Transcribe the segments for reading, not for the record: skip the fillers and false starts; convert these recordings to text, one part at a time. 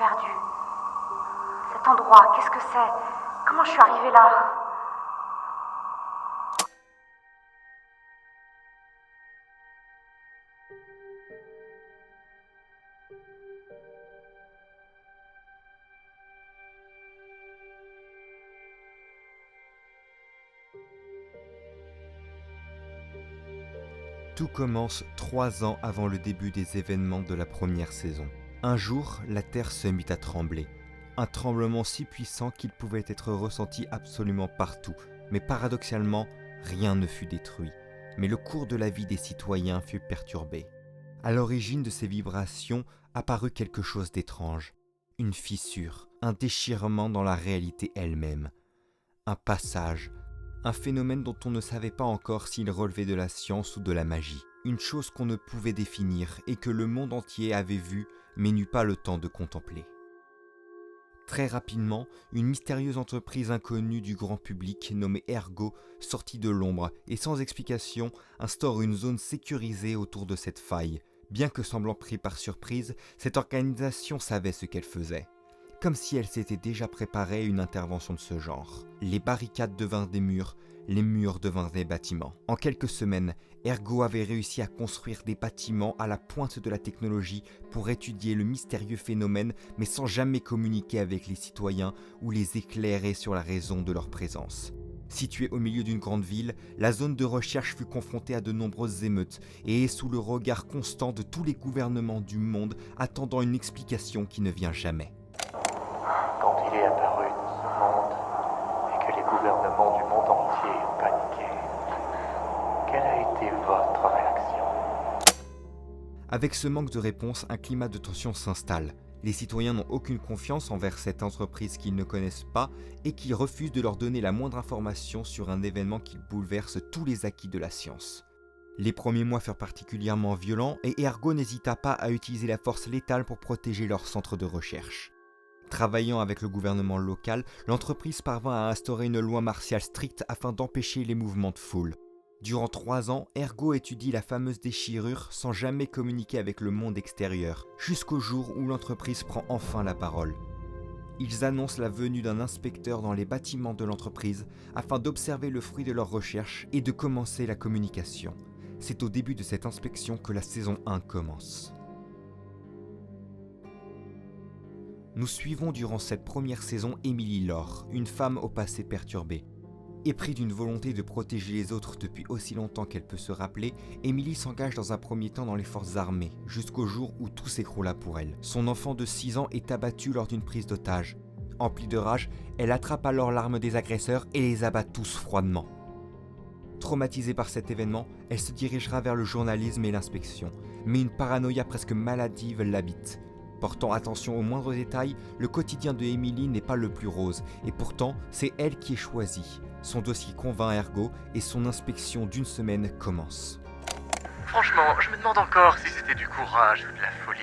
perdue. Cet endroit, qu'est-ce que c'est? Comment je suis arrivée là? Tout commence 3 ans avant le début des événements de la première saison. Un jour, la Terre se mit à trembler. Un tremblement si puissant qu'il pouvait être ressenti absolument partout. Mais paradoxalement, rien ne fut détruit. Mais le cours de la vie des citoyens fut perturbé. À l'origine de ces vibrations apparut quelque chose d'étrange. Une fissure, un déchirement dans la réalité elle-même. Un passage. Un phénomène dont on ne savait pas encore s'il relevait de la science ou de la magie. Une chose qu'on ne pouvait définir et que le monde entier avait vue mais n'eut pas le temps de contempler. Très rapidement, une mystérieuse entreprise inconnue du grand public nommée Ergo sortit de l'ombre et sans explication instaure une zone sécurisée autour de cette faille. Bien que semblant pris par surprise, cette organisation savait ce qu'elle faisait. Comme si elle s'était déjà préparée à une intervention de ce genre. Les barricades devinrent des murs, les murs devinrent des bâtiments. En quelques semaines, Ergo avait réussi à construire des bâtiments à la pointe de la technologie pour étudier le mystérieux phénomène, mais sans jamais communiquer avec les citoyens ou les éclairer sur la raison de leur présence. Située au milieu d'une grande ville, la zone de recherche fut confrontée à de nombreuses émeutes et est sous le regard constant de tous les gouvernements du monde attendant une explication qui ne vient jamais. Quand il est apparu dans ce monde et que les gouvernements du monde entier ont paniqué, quelle a été votre réaction? Avec ce manque de réponse, un climat de tension s'installe. Les citoyens n'ont aucune confiance envers cette entreprise qu'ils ne connaissent pas et qui refuse de leur donner la moindre information sur un événement qui bouleverse tous les acquis de la science. Les premiers mois furent particulièrement violents et Ergo n'hésita pas à utiliser la force létale pour protéger leur centre de recherche. Travaillant avec le gouvernement local, l'entreprise parvint à instaurer une loi martiale stricte afin d'empêcher les mouvements de foule. Durant 3 ans, Ergo étudie la fameuse déchirure sans jamais communiquer avec le monde extérieur, jusqu'au jour où l'entreprise prend enfin la parole. Ils annoncent la venue d'un inspecteur dans les bâtiments de l'entreprise afin d'observer le fruit de leur recherche et de commencer la communication. C'est au début de cette inspection que la saison 1 commence. Nous suivons durant cette première saison Emily Lore, une femme au passé perturbé. Épris d'une volonté de protéger les autres depuis aussi longtemps qu'elle peut se rappeler, Emily s'engage dans un premier temps dans les forces armées, jusqu'au jour où tout s'écroula pour elle. Son enfant de 6 ans est abattu lors d'une prise d'otage. Emplie de rage, elle attrape alors l'arme des agresseurs et les abat tous froidement. Traumatisée par cet événement, elle se dirigera vers le journalisme et l'inspection, mais une paranoïa presque maladive l'habite. Portant attention aux moindres détails, le quotidien de Emily n'est pas le plus rose, et pourtant, c'est elle qui est choisie. Son dossier convainc Ergo, et son inspection d'1 semaine commence. Franchement, je me demande encore si c'était du courage ou de la folie.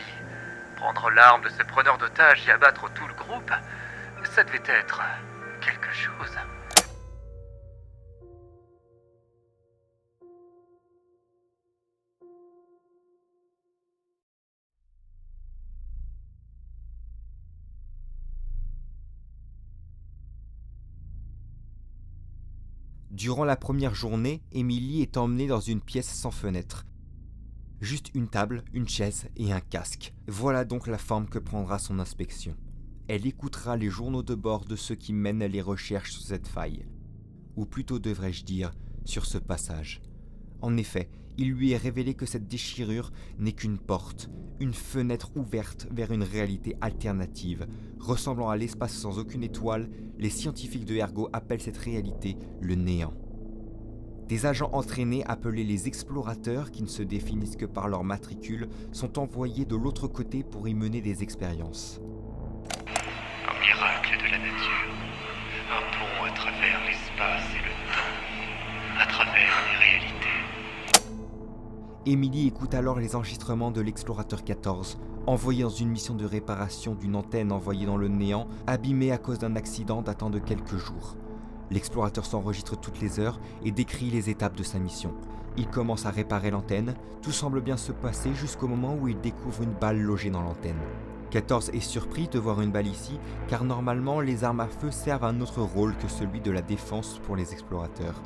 Prendre l'arme de ce preneur d'otages et abattre tout le groupe, ça devait être quelque chose. Durant la première journée, Emily est emmenée dans une pièce sans fenêtre. Juste une table, une chaise et un casque. Voilà donc la forme que prendra son inspection. Elle écoutera les journaux de bord de ceux qui mènent les recherches sur cette faille. Ou plutôt devrais-je dire, sur ce passage. En effet, il lui est révélé que cette déchirure n'est qu'une porte, une fenêtre ouverte vers une réalité alternative. Ressemblant à l'espace sans aucune étoile, les scientifiques de Ergo appellent cette réalité le néant. Des agents entraînés appelés les explorateurs, qui ne se définissent que par leur matricule, sont envoyés de l'autre côté pour y mener des expériences. Un miracle de la nature, un pont à travers l'espace et le temps, à travers les réalités. Emily écoute alors les enregistrements de l'explorateur 14, envoyé dans une mission de réparation d'une antenne envoyée dans le néant, abîmée à cause d'un accident datant de quelques jours. L'explorateur s'enregistre toutes les heures et décrit les étapes de sa mission. Il commence à réparer l'antenne, tout semble bien se passer jusqu'au moment où il découvre une balle logée dans l'antenne. 14 est surpris de voir une balle ici, car normalement les armes à feu servent un autre rôle que celui de la défense pour les explorateurs.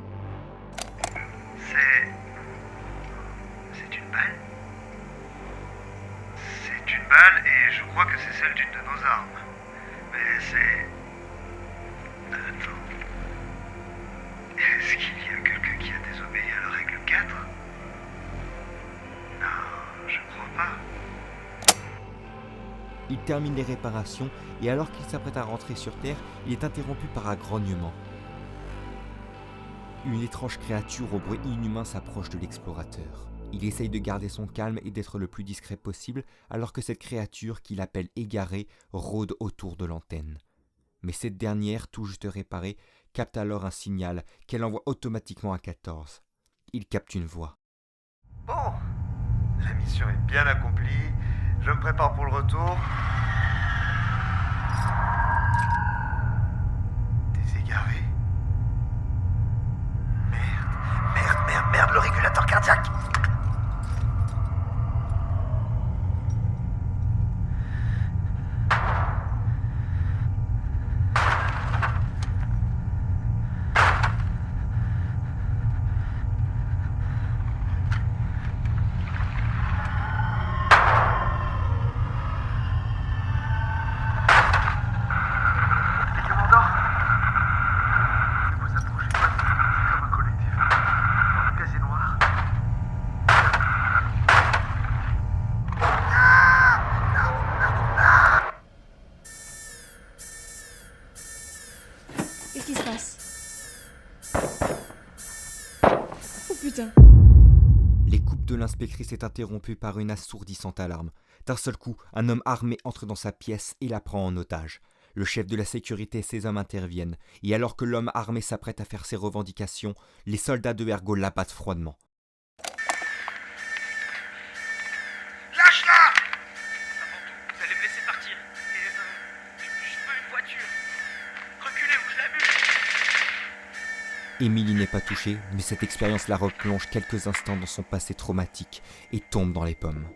C'est une balle? C'est une balle et je crois que c'est celle d'une de nos armes. Mais c'est... Attends. Est-ce qu'il y a quelqu'un qui a désobéi à la règle 4? Non, je crois pas. Il termine les réparations et alors qu'il s'apprête à rentrer sur Terre, il est interrompu par un grognement. Une étrange créature au bruit inhumain s'approche de l'explorateur. Il essaye de garder son calme et d'être le plus discret possible alors que cette créature, qu'il appelle égarée, rôde autour de l'antenne. Mais cette dernière, tout juste réparée, capte alors un signal qu'elle envoie automatiquement à 14. Il capte une voix. Bon, la mission est bien accomplie. Je me prépare pour le retour. T'es égaré? Merde, le régulateur cardiaque! Qu'est-ce qui se passe? Oh putain! Les coupes de l'inspectrice est interrompue par une assourdissante alarme. D'un seul coup, un homme armé entre dans sa pièce et la prend en otage. Le chef de la sécurité et ses hommes interviennent, et alors que l'homme armé s'apprête à faire ses revendications, les soldats de Ergo l'abattent froidement. Lâche-la! Avant tout, vous allez me laisser partir. Et je veux une voiture. Reculez ou je la bute. Émilie n'est pas touchée, mais cette expérience la replonge quelques instants dans son passé traumatique et tombe dans les pommes.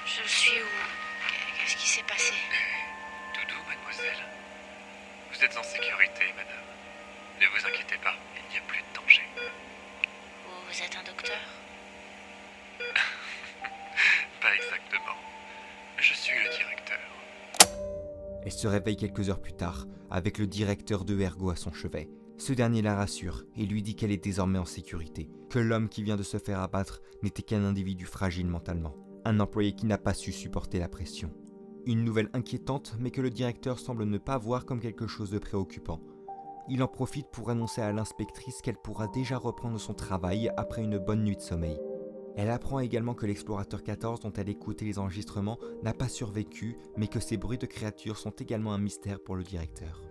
Je suis où? Qu'est-ce qui s'est passé? Doudou, mademoiselle. Vous êtes en sécurité, madame. Ne vous inquiétez pas, il n'y a plus de danger. Vous êtes un docteur? Pas exactement. Je suis le directeur. Elle se réveille quelques heures plus tard, avec le directeur de Ergo à son chevet. Ce dernier la rassure et lui dit qu'elle est désormais en sécurité, que l'homme qui vient de se faire abattre n'était qu'un individu fragile mentalement, un employé qui n'a pas su supporter la pression. Une nouvelle inquiétante, mais que le directeur semble ne pas voir comme quelque chose de préoccupant. Il en profite pour annoncer à l'inspectrice qu'elle pourra déjà reprendre son travail après une bonne nuit de sommeil. Elle apprend également que l'explorateur 14 dont elle écoutait les enregistrements n'a pas survécu, mais que ces bruits de créatures sont également un mystère pour le directeur.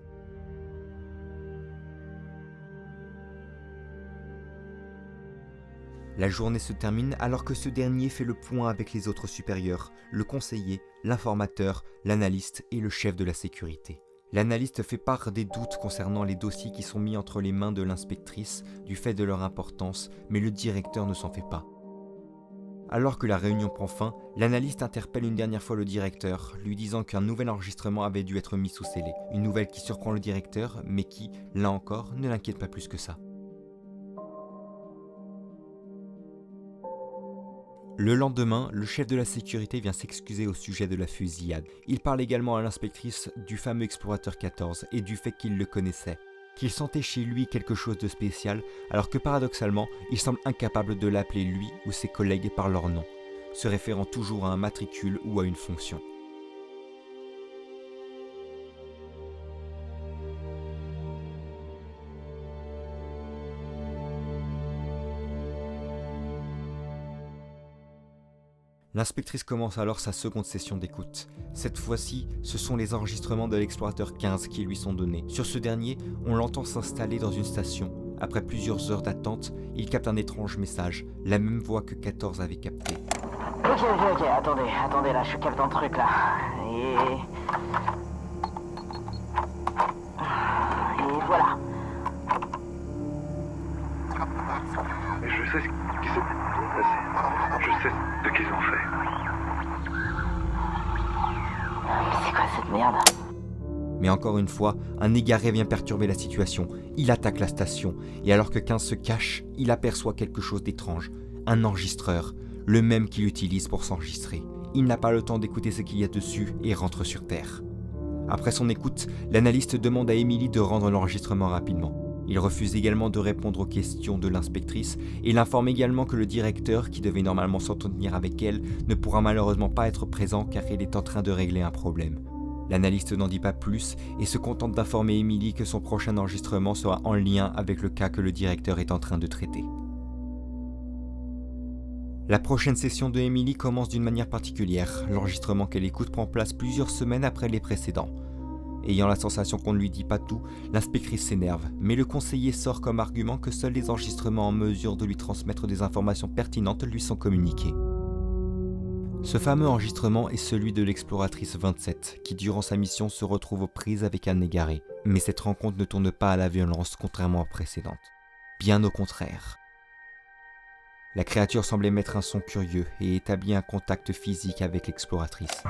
La journée se termine alors que ce dernier fait le point avec les autres supérieurs, le conseiller, l'informateur, l'analyste et le chef de la sécurité. L'analyste fait part des doutes concernant les dossiers qui sont mis entre les mains de l'inspectrice du fait de leur importance, mais le directeur ne s'en fait pas. Alors que la réunion prend fin, l'analyste interpelle une dernière fois le directeur, lui disant qu'un nouvel enregistrement avait dû être mis sous scellé. Une nouvelle qui surprend le directeur, mais qui, là encore, ne l'inquiète pas plus que ça. Le lendemain, le chef de la sécurité vient s'excuser au sujet de la fusillade. Il parle également à l'inspectrice du fameux explorateur 14 et du fait qu'il le connaissait, qu'il sentait chez lui quelque chose de spécial, alors que paradoxalement, il semble incapable de l'appeler lui ou ses collègues par leur nom, se référant toujours à un matricule ou à une fonction. L'inspectrice commence alors sa seconde session d'écoute. Cette fois-ci, ce sont les enregistrements de l'explorateur 15 qui lui sont donnés. Sur ce dernier, on l'entend s'installer dans une station. Après plusieurs heures d'attente, il capte un étrange message, la même voix que 14 avait capté. Ok, attendez, là, je capte un truc, là. Et voilà. Je sais ce qui s'est passé. Je sais ce qu'ils ont fait. Mais c'est quoi cette merde? Mais encore une fois, un égaré vient perturber la situation. Il attaque la station, et alors que 15 se cache, il aperçoit quelque chose d'étrange. Un enregistreur, le même qu'il utilise pour s'enregistrer. Il n'a pas le temps d'écouter ce qu'il y a dessus et rentre sur Terre. Après son écoute, l'analyste demande à Emily de rendre l'enregistrement rapidement. Il refuse également de répondre aux questions de l'inspectrice et l'informe également que le directeur, qui devait normalement s'entretenir avec elle, ne pourra malheureusement pas être présent car il est en train de régler un problème. L'analyste n'en dit pas plus et se contente d'informer Emily que son prochain enregistrement sera en lien avec le cas que le directeur est en train de traiter. La prochaine session de Emily commence d'une manière particulière. L'enregistrement qu'elle écoute prend place plusieurs semaines après les précédents. Ayant la sensation qu'on ne lui dit pas tout, l'inspectrice s'énerve, mais le conseiller sort comme argument que seuls les enregistrements en mesure de lui transmettre des informations pertinentes lui sont communiqués. Ce fameux enregistrement est celui de l'exploratrice 27, qui durant sa mission se retrouve aux prises avec un égaré. Mais cette rencontre ne tourne pas à la violence contrairement aux précédentes. Bien au contraire. La créature semble émettre un son curieux et établit un contact physique avec l'exploratrice.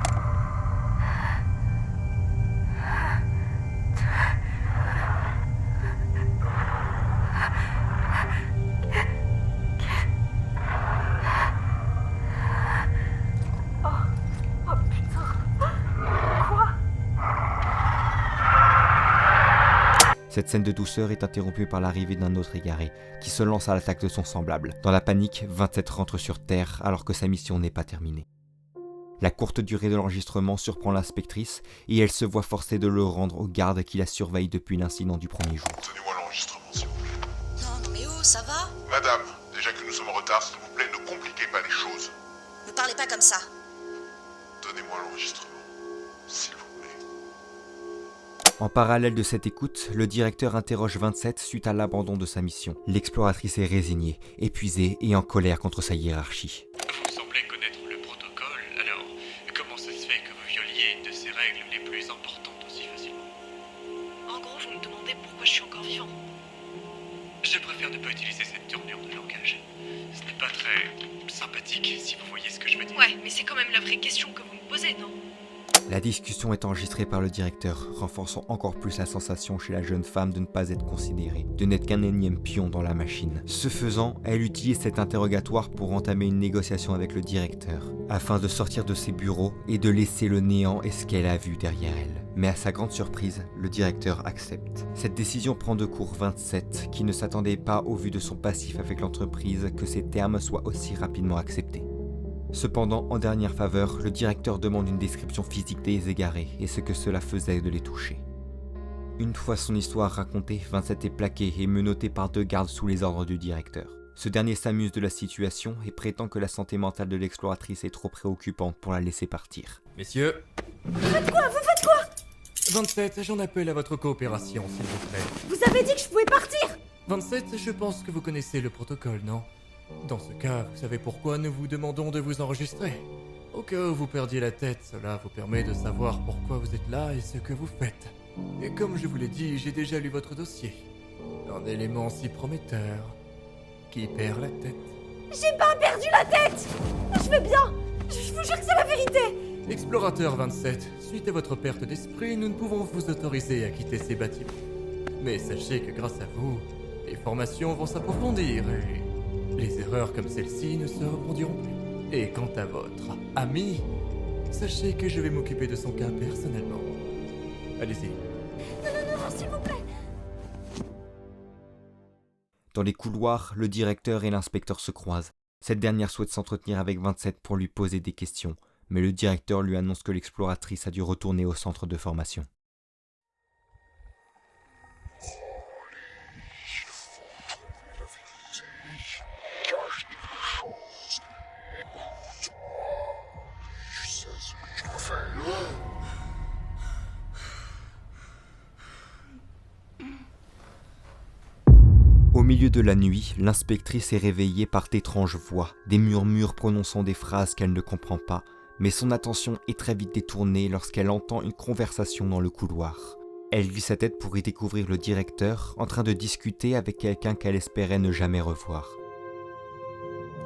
Cette scène de douceur est interrompue par l'arrivée d'un autre égaré, qui se lance à l'attaque de son semblable. Dans la panique, 27 rentre sur Terre alors que sa mission n'est pas terminée. La courte durée de l'enregistrement surprend l'inspectrice et elle se voit forcée de le rendre aux gardes qui la surveillent depuis l'incident du premier jour. Donnez-moi l'enregistrement, s'il vous plaît. Non, mais oh, ça va? Madame, déjà que nous sommes en retard, s'il vous plaît, ne compliquez pas les choses. Ne parlez pas comme ça. Donnez-moi l'enregistrement, s'il vous plaît. En parallèle de cette écoute, le directeur interroge 27 suite à l'abandon de sa mission. L'exploratrice est résignée, épuisée et en colère contre sa hiérarchie. Vous semblez connaître le protocole, alors comment ça se fait que vous violiez une de ces règles les plus importantes aussi facilement? En gros, vous me demandez pourquoi je suis encore vivant. Je préfère ne pas utiliser cette tournure de langage. Ce n'est pas très sympathique, si vous voyez ce que je veux dire. Ouais, mais c'est quand même la vraie question que vous me posez, non? La discussion est enregistrée par le directeur, renforçant encore plus la sensation chez la jeune femme de ne pas être considérée, de n'être qu'un énième pion dans la machine. Ce faisant, elle utilise cet interrogatoire pour entamer une négociation avec le directeur, afin de sortir de ses bureaux et de laisser le néant et ce qu'elle a vu derrière elle. Mais à sa grande surprise, le directeur accepte. Cette décision prend de court 27, qui ne s'attendait pas au vu de son passif avec l'entreprise que ces termes soient aussi rapidement acceptés. Cependant, en dernière faveur, le directeur demande une description physique des égarés et ce que cela faisait de les toucher. Une fois son histoire racontée, 27 est plaqué et menotté par 2 gardes sous les ordres du directeur. Ce dernier s'amuse de la situation et prétend que la santé mentale de l'exploratrice est trop préoccupante pour la laisser partir. Messieurs. Vous faites quoi 27, j'en appelle à votre coopération, s'il vous plaît. Vous avez dit que je pouvais partir! 27, je pense que vous connaissez le protocole, non? Dans ce cas, vous savez pourquoi nous vous demandons de vous enregistrer. Au cas où vous perdiez la tête, cela vous permet de savoir pourquoi vous êtes là et ce que vous faites. Et comme je vous l'ai dit, j'ai déjà lu votre dossier. Un élément si prometteur. Qui perd la tête. J'ai pas perdu la tête! Je vais bien! Je vous jure que c'est la vérité! Explorateur 27, suite à votre perte d'esprit, nous ne pouvons vous autoriser à quitter ces bâtiments. Mais sachez que grâce à vous, les formations vont s'approfondir et les erreurs comme celle-ci ne se reproduiront plus. Et quant à votre ami, sachez que je vais m'occuper de son cas personnellement. Allez-y. Non, s'il vous plaît! Dans les couloirs, le directeur et l'inspecteur se croisent. Cette dernière souhaite s'entretenir avec 27 pour lui poser des questions, mais le directeur lui annonce que l'exploratrice a dû retourner au centre de formation. milieu de la nuit, l'inspectrice est réveillée par d'étranges voix, des murmures prononçant des phrases qu'elle ne comprend pas, mais son attention est très vite détournée lorsqu'elle entend une conversation dans le couloir. Elle glisse sa tête pour y découvrir le directeur en train de discuter avec quelqu'un qu'elle espérait ne jamais revoir.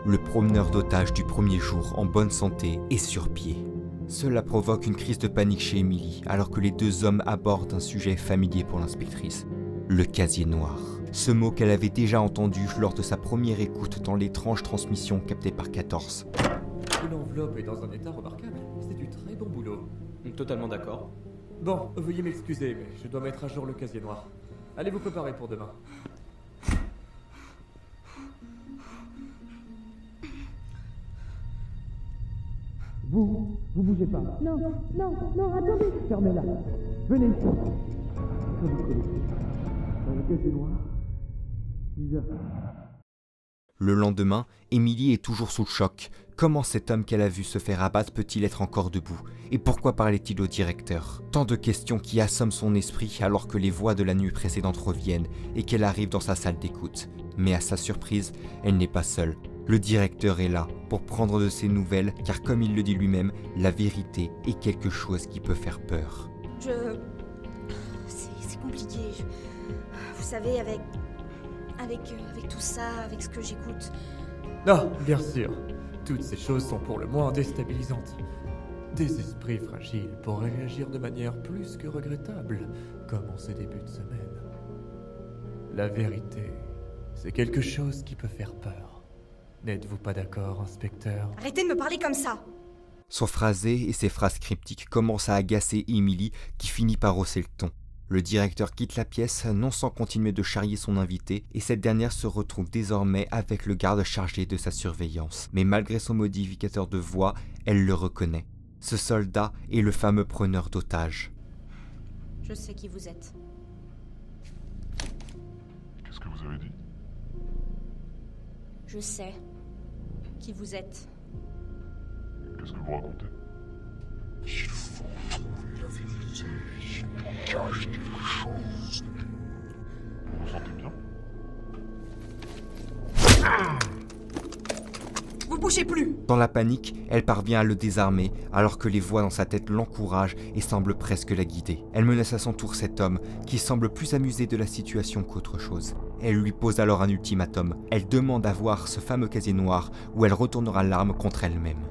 Le promeneur d'otages du premier jour, en bonne santé, est sur pied. Cela provoque une crise de panique chez Emily, alors que les deux hommes abordent un sujet familier pour l'inspectrice, le casier noir. Ce mot qu'elle avait déjà entendu lors de sa première écoute dans l'étrange transmission captée par 14. L'enveloppe est dans un état remarquable, c'est du très bon boulot. Totalement d'accord. Bon, veuillez m'excuser, mais je dois mettre à jour le casier noir. Allez vous préparer pour demain. Vous bougez pas. Non, attendez. Fermez-la. Venez ici. Comme vous connaissez. Dans le casier noir, il y a... Le lendemain, Emily est toujours sous le choc. Comment cet homme qu'elle a vu se faire abattre peut-il être encore debout? Et pourquoi parlait-il au directeur? Tant de questions qui assomment son esprit alors que les voix de la nuit précédente reviennent et qu'elle arrive dans sa salle d'écoute. Mais à sa surprise, elle n'est pas seule. Le directeur est là pour prendre de ses nouvelles car comme il le dit lui-même, la vérité est quelque chose qui peut faire peur. C'est compliqué. Vous savez, avec tout ça, avec ce que j'écoute... Ah, bien sûr. Toutes ces choses sont pour le moins déstabilisantes. Des esprits fragiles pourraient réagir de manière plus que regrettable, comme en ces débuts de semaine. La vérité, c'est quelque chose qui peut faire peur. N'êtes-vous pas d'accord, inspecteur? Arrêtez de me parler comme ça! Son phrasé et ses phrases cryptiques commencent à agacer Emily qui finit par hausser le ton. Le directeur quitte la pièce, non sans continuer de charrier son invité, et cette dernière se retrouve désormais avec le garde chargé de sa surveillance. Mais malgré son modificateur de voix, elle le reconnaît. Ce soldat est le fameux preneur d'otages. Je sais qui vous êtes. Qu'est-ce que vous avez dit? Je sais qui vous êtes. Qu'est-ce que vous racontez? Il faut trouver la vérité. Il cache quelque chose. Vous vous sentez bien? Vous bougez plus! Dans la panique, elle parvient à le désarmer alors que les voix dans sa tête l'encouragent et semblent presque la guider. Elle menace à son tour cet homme qui semble plus amusé de la situation qu'autre chose. Elle lui pose alors un ultimatum. Elle demande à voir ce fameux casier noir où elle retournera l'arme contre elle-même.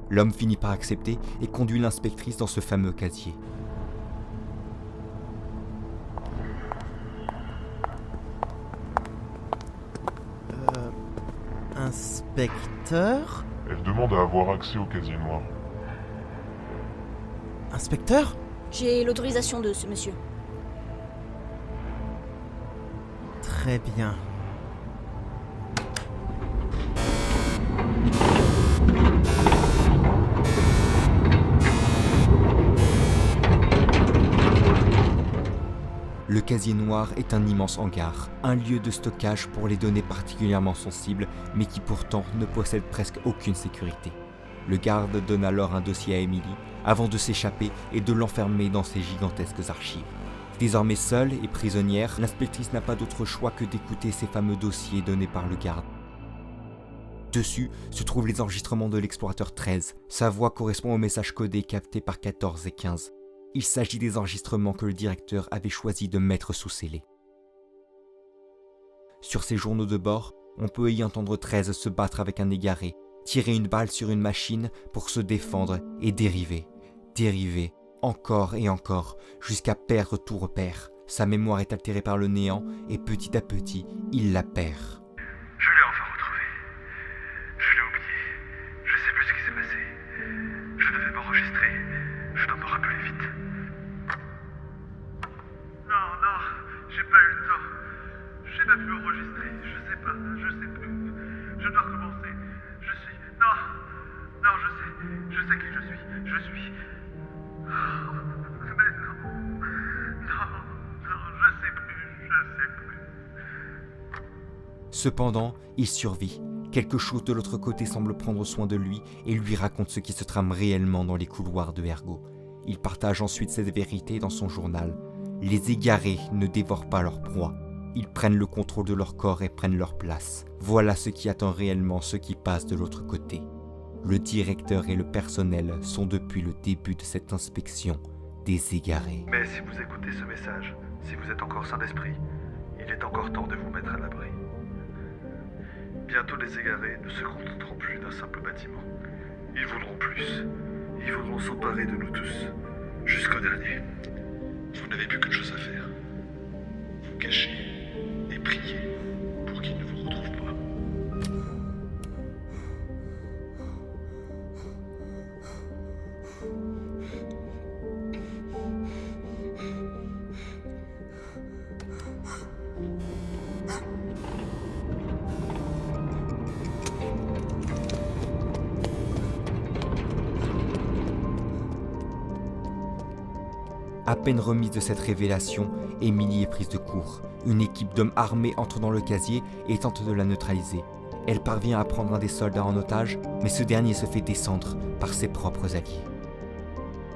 L'homme finit par accepter et conduit l'inspectrice dans ce fameux casier. Inspecteur? Elle demande à avoir accès au casier noir. Inspecteur? J'ai l'autorisation de ce monsieur. Très bien. Le casier noir est un immense hangar, un lieu de stockage pour les données particulièrement sensibles, mais qui pourtant ne possède presque aucune sécurité. Le garde donne alors un dossier à Emily, avant de s'échapper et de l'enfermer dans ses gigantesques archives. Désormais seule et prisonnière, l'inspectrice n'a pas d'autre choix que d'écouter ces fameux dossiers donnés par le garde. Dessus se trouvent les enregistrements de l'explorateur 13. Sa voix correspond au message codé capté par 14 et 15. Il s'agit des enregistrements que le directeur avait choisi de mettre sous scellé. Sur ces journaux de bord, on peut y entendre 13 se battre avec un égaré, tirer une balle sur une machine pour se défendre et dériver, encore et encore, jusqu'à perdre tout repère. Sa mémoire est altérée par le néant et petit à petit, il la perd. Je l'ai enfin retrouvé. Je l'ai oublié. Je sais plus ce qui s'est passé. Je devais m'enregistrer. Je dois me rappeler vite. Non, j'ai pas eu le temps. J'ai pas pu enregistrer. Je sais plus. Je dois recommencer. Je sais qui je suis. Mais non, je sais plus. Cependant, il survit. Quelque chose de l'autre côté semble prendre soin de lui et lui raconte ce qui se trame réellement dans les couloirs de Ergo. Il partage ensuite cette vérité dans son journal. Les égarés ne dévorent pas leur proie. Ils prennent le contrôle de leur corps et prennent leur place. Voilà ce qui attend réellement ceux qui passent de l'autre côté. Le directeur et le personnel sont depuis le début de cette inspection des égarés. Mais si vous écoutez ce message, si vous êtes encore sain d'esprit, il est encore temps de vous mettre à l'abri. Bientôt les égarés ne se contenteront plus d'un simple bâtiment. Ils voudront plus. Ils voudront s'emparer de nous tous. Jusqu'au dernier. Vous n'avez plus qu'une chose à faire. Vous cacher et prier pour qu'ils ne vous retrouvent pas. À peine remise de cette révélation, Emily est prise de court. Une équipe d'hommes armés entre dans le casier et tente de la neutraliser. Elle parvient à prendre un des soldats en otage, mais ce dernier se fait descendre par ses propres alliés.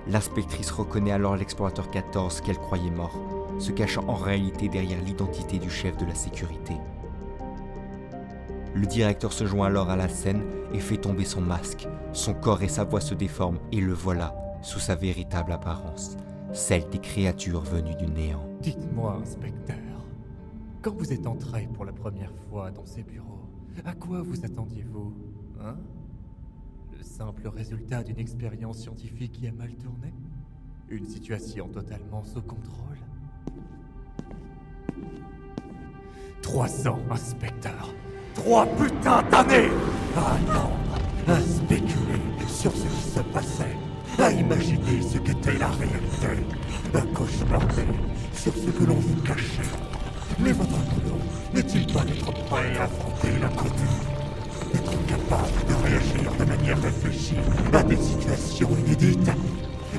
L'inspectrice reconnaît alors l'explorateur 14 qu'elle croyait mort, se cachant en réalité derrière l'identité du chef de la sécurité. Le directeur se joint alors à la scène et fait tomber son masque. Son corps et sa voix se déforment et le voilà sous sa véritable apparence, celle des créatures venues du néant. Dites-moi, inspecteur, quand vous êtes entré pour la première fois dans ces bureaux, à quoi vous attendiez-vous, hein? Le simple résultat d'une expérience scientifique qui a mal tourné? Une situation totalement sous contrôle? 3 ans, inspecteur. 3 putains d'années à attendre, à spéculer sur ce qui se passait, à imaginer ce qu'était la réalité, à cauchemarder sur ce que l'on vous cachait. Mais votre boulot n'est-il pas d'être prêt à affronter l'inconnu, d'être capable de réagir de manière réfléchie à des situations inédites?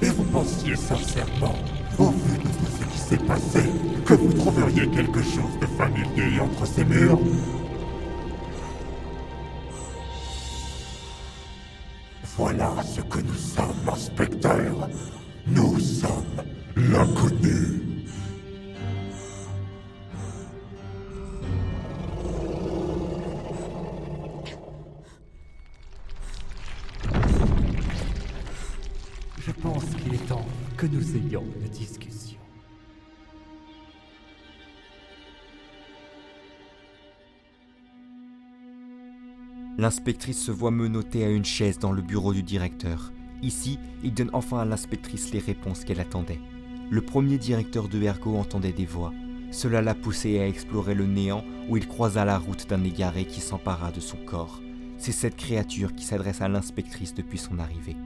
Et vous pensiez sincèrement, au vu de tout ce qui s'est passé, que vous trouveriez quelque chose de familier entre ces murs? Voilà ce que nous sommes, inspecteur. Nous sommes l'inconnu. Je pense qu'il est temps que nous ayons une discussion. L'inspectrice se voit menottée à une chaise dans le bureau du directeur. Ici, il donne enfin à l'inspectrice les réponses qu'elle attendait. Le premier directeur de Ergo entendait des voix. Cela l'a poussé à explorer le néant où il croisa la route d'un égaré qui s'empara de son corps. C'est cette créature qui s'adresse à l'inspectrice depuis son arrivée.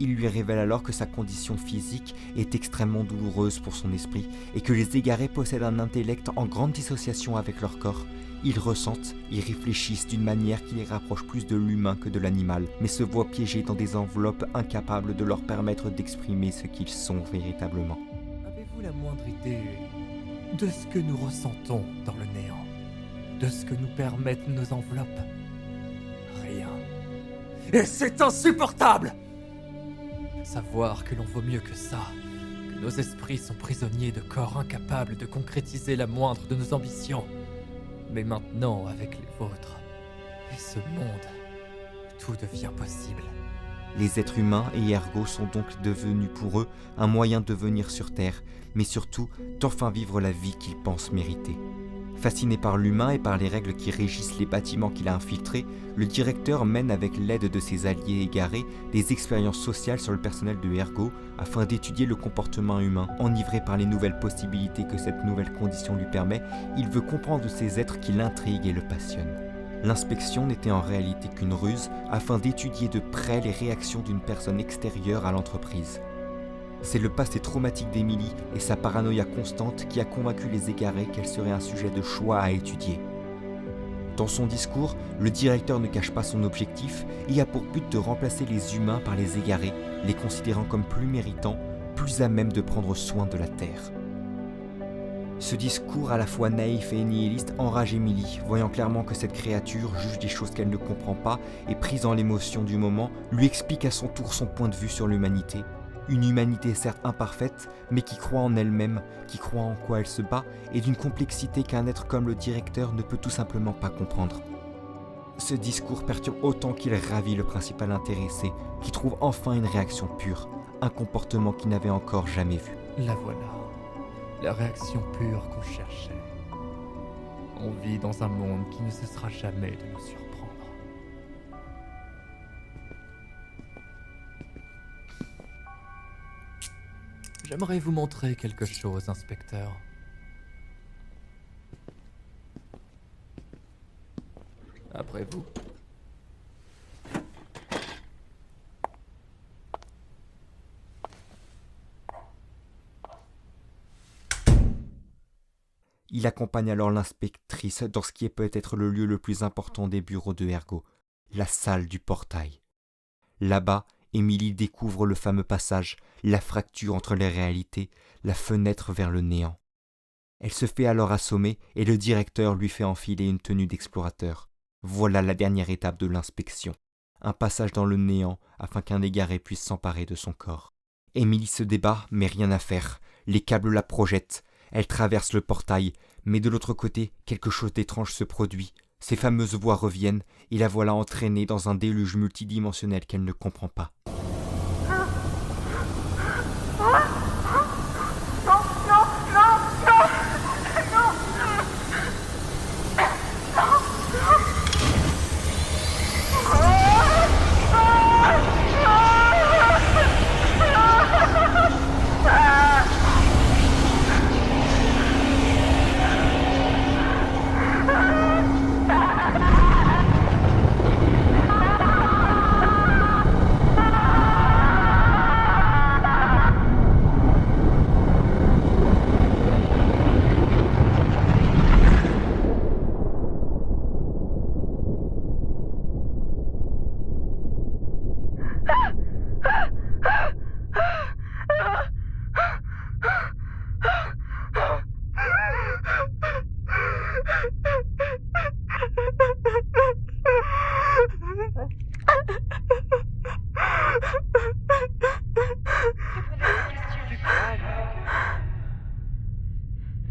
Il lui révèle alors que sa condition physique est extrêmement douloureuse pour son esprit et que les égarés possèdent un intellect en grande dissociation avec leur corps. Ils ressentent, ils réfléchissent d'une manière qui les rapproche plus de l'humain que de l'animal, mais se voient piégés dans des enveloppes incapables de leur permettre d'exprimer ce qu'ils sont véritablement. Avez-vous la moindre idée de ce que nous ressentons dans le néant? De ce que nous permettent nos enveloppes? Rien. Et c'est insupportable! Savoir que l'on vaut mieux que ça, que nos esprits sont prisonniers de corps incapables de concrétiser la moindre de nos ambitions. Mais maintenant, avec les vôtres et ce monde, tout devient possible. Les êtres humains et Ergo sont donc devenus pour eux un moyen de venir sur Terre, mais surtout d'enfin vivre la vie qu'ils pensent mériter. Fasciné par l'humain et par les règles qui régissent les bâtiments qu'il a infiltrés, le directeur mène avec l'aide de ses alliés égarés des expériences sociales sur le personnel de Ergo afin d'étudier le comportement humain. Enivré par les nouvelles possibilités que cette nouvelle condition lui permet, il veut comprendre ces êtres qui l'intriguent et le passionnent. L'inspection n'était en réalité qu'une ruse afin d'étudier de près les réactions d'une personne extérieure à l'entreprise. C'est le passé traumatique d'Emily et sa paranoïa constante qui a convaincu les égarés qu'elle serait un sujet de choix à étudier. Dans son discours, le directeur ne cache pas son objectif et a pour but de remplacer les humains par les égarés, les considérant comme plus méritants, plus à même de prendre soin de la Terre. Ce discours à la fois naïf et nihiliste enrage Emily, voyant clairement que cette créature juge des choses qu'elle ne comprend pas et prise dans l'émotion du moment, lui explique à son tour son point de vue sur l'humanité. Une humanité certes imparfaite, mais qui croit en elle-même, qui croit en quoi elle se bat, et d'une complexité qu'un être comme le directeur ne peut tout simplement pas comprendre. Ce discours perturbe autant qu'il ravit le principal intéressé, qui trouve enfin une réaction pure, un comportement qu'il n'avait encore jamais vu. La voilà, la réaction pure qu'on cherchait. On vit dans un monde qui ne cessera jamais de nous surprendre. J'aimerais vous montrer quelque chose, inspecteur. Après vous. Il accompagne alors l'inspectrice dans ce qui est peut-être le lieu le plus important des bureaux de Ergo, la salle du portail. Là-bas, Émilie découvre le fameux passage, la fracture entre les réalités, la fenêtre vers le néant. Elle se fait alors assommer et le directeur lui fait enfiler une tenue d'explorateur. Voilà la dernière étape de l'inspection, un passage dans le néant afin qu'un égaré puisse s'emparer de son corps. Émilie se débat, mais rien à faire, les câbles la projettent. Elle traverse le portail, mais de l'autre côté, quelque chose d'étrange se produit. Ces fameuses voix reviennent, et la voilà entraînée dans un déluge multidimensionnel qu'elle ne comprend pas.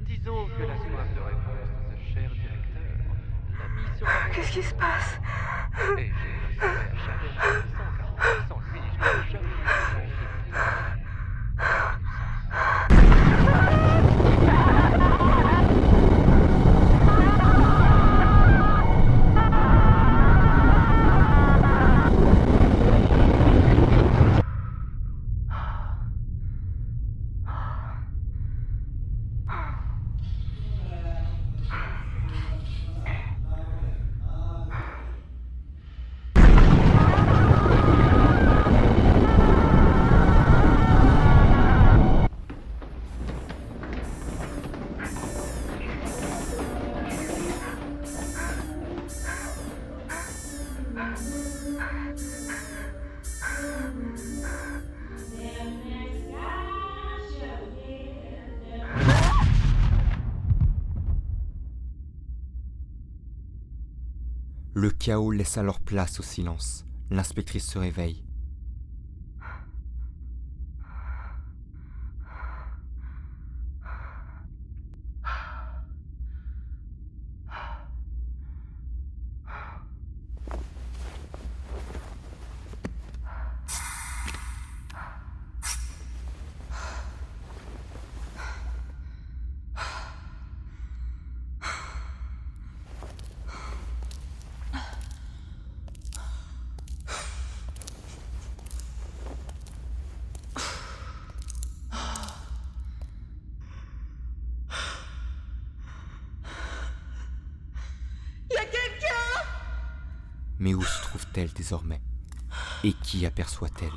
Disons que la soif de réponse de ce cher directeur l'a mis sur la... Qu'est-ce qui se passe? Et j'ai jamais challenger 140 sans lui, je n'aurais jamais eu la chance de Le chaos laisse alors place au silence. L'inspectrice se réveille. Mais où se trouve-t-elle désormais? Et qui aperçoit-elle?